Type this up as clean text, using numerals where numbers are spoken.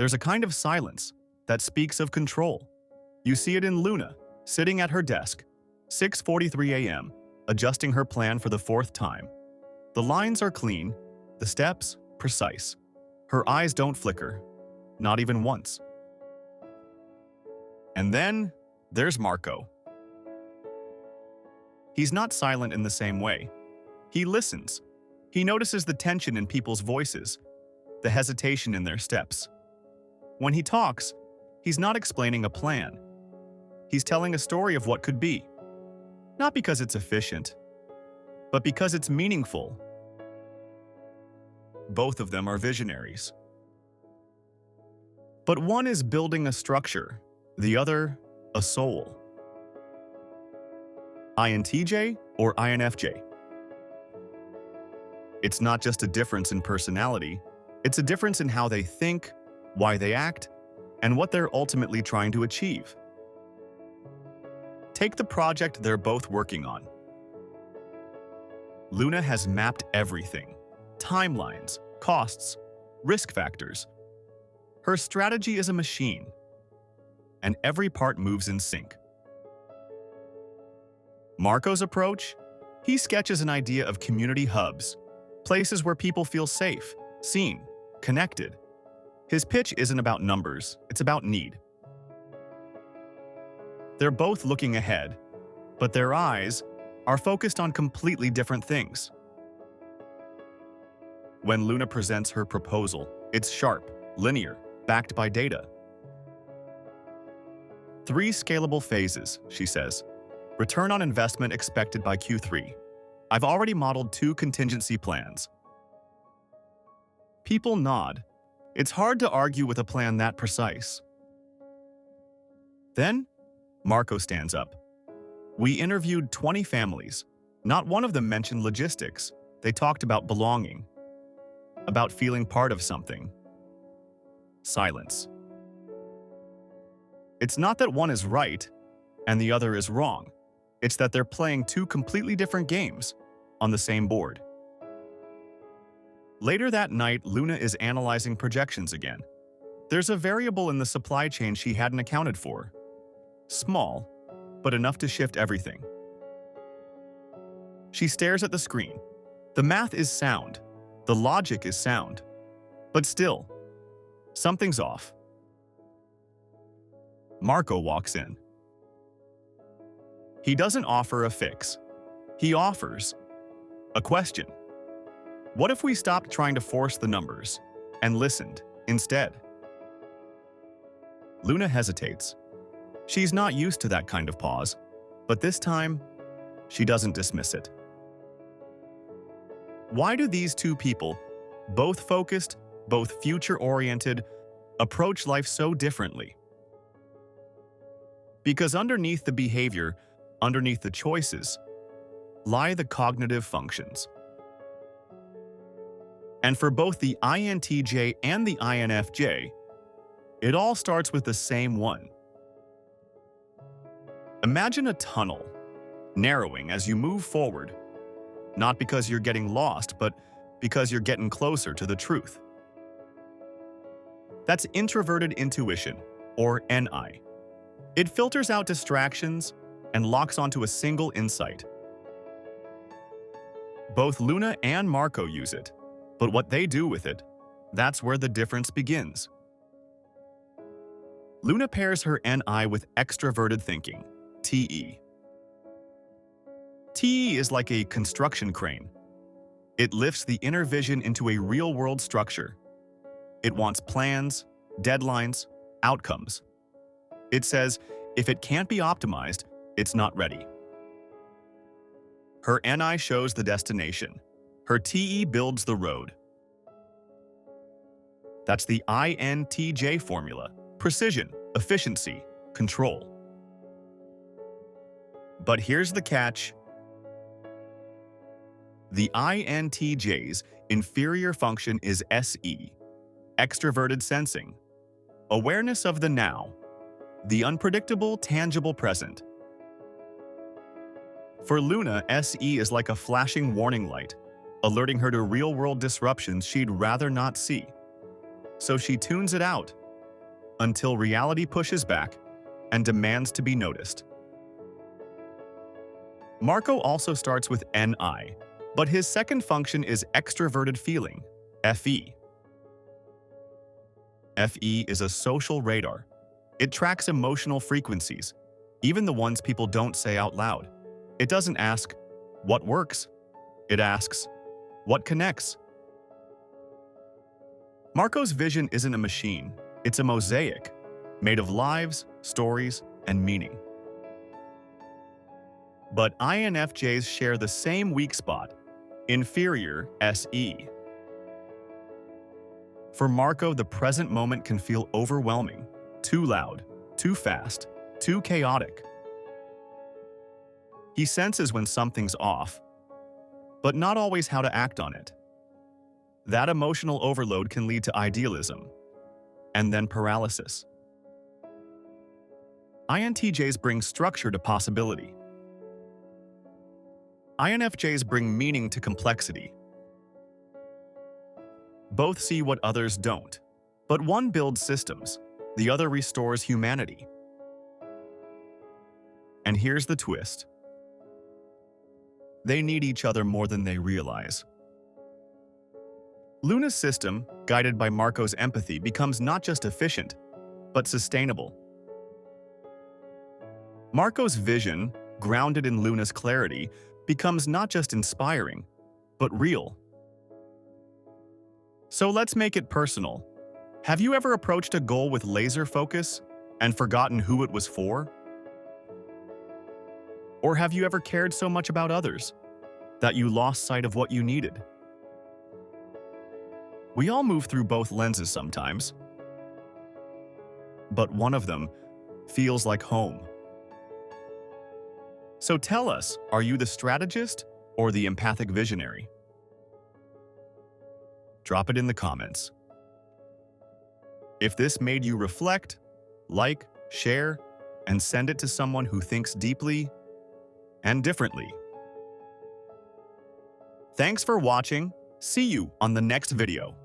There's a kind of silence that speaks of control. You see it in Luna, sitting at her desk, 6:43 a.m., adjusting her plan for the fourth time. The lines are clean, the steps precise. Her eyes don't flicker, not even once. And then there's Marco. He's not silent in the same way. He listens. He notices the tension in people's voices, the hesitation in their steps. When he talks, he's not explaining a plan. He's telling a story of what could be. Not because it's efficient, but because it's meaningful. Both of them are visionaries. But one is building a structure, the other, a soul. INTJ or INFJ? It's not just a difference in personality, it's a difference in how they think, why they act, and what they're ultimately trying to achieve. Take the project they're both working on. Luna has mapped everything: timelines, costs, risk factors. Her strategy is a machine, and every part moves in sync. Marco's approach? He sketches an idea of community hubs, places where people feel safe, seen, connected. His pitch isn't about numbers, it's about need. They're both looking ahead, but their eyes are focused on completely different things. When Luna presents her proposal, it's sharp, linear, backed by data. 3 scalable phases, she says. Return on investment expected by Q3. I've already modeled 2 contingency plans. People nod. It's hard to argue with a plan that precise. Then, Marco stands up. We interviewed 20 families. Not one of them mentioned logistics. They talked about belonging, about feeling part of something. Silence. It's not that one is right and the other is wrong. It's that they're playing 2 completely different games on the same board. Later that night, Luna is analyzing projections again. There's a variable in the supply chain she hadn't accounted for. Small, but enough to shift everything. She stares at the screen. The math is sound. The logic is sound. But still, something's off. Marco walks in. He doesn't offer a fix. He offers a question. What if we stopped trying to force the numbers and listened instead? Luna hesitates. She's not used to that kind of pause, but this time, she doesn't dismiss it. Why do these 2 people, both focused, both future-oriented, approach life so differently? Because underneath the behavior, underneath the choices, lie the cognitive functions. And for both the INTJ and the INFJ, it all starts with the same one. Imagine a tunnel, narrowing as you move forward, not because you're getting lost, but because you're getting closer to the truth. That's Introverted Intuition, or NI. It filters out distractions and locks onto a single insight. Both Luna and Marco use it, but what they do with it, that's where the difference begins. Luna pairs her NI with Extraverted Thinking, TE. TE is like a construction crane. It lifts the inner vision into a real-world structure. It wants plans, deadlines, outcomes. It says, if it can't be optimized, it's not ready. Her NI shows the destination. Her TE builds the road. That's the INTJ formula: precision, efficiency, control. But here's the catch. The INTJ's inferior function is SE, extraverted sensing, awareness of the now, the unpredictable, tangible present. For Luna, SE is like a flashing warning light, alerting her to real-world disruptions she'd rather not see. So she tunes it out, until reality pushes back and demands to be noticed. Marco also starts with NI, but his second function is Extraverted Feeling, FE. FE is a social radar. It tracks emotional frequencies, even the ones people don't say out loud. It doesn't ask, what works? It asks, what connects? Marco's vision isn't a machine, it's a mosaic, made of lives, stories, and meaning. But INFJs share the same weak spot, inferior SE. For Marco, the present moment can feel overwhelming, too loud, too fast, too chaotic. He senses when something's off, but not always how to act on it. That emotional overload can lead to idealism, and then paralysis. INTJs bring structure to possibility. INFJs bring meaning to complexity. Both see what others don't, but one builds systems, the other restores humanity. And here's the twist. They need each other more than they realize. Luna's system, guided by Marco's empathy, becomes not just efficient, but sustainable. Marco's vision, grounded in Luna's clarity, becomes not just inspiring, but real. So let's make it personal. Have you ever approached a goal with laser focus and forgotten who it was for? Or have you ever cared so much about others that you lost sight of what you needed? We all move through both lenses sometimes, but one of them feels like home. So tell us, are you the strategist or the empathic visionary? Drop it in the comments. If this made you reflect, like, share, and send it to someone who thinks deeply and differently. Thanks for watching. See you on the next video.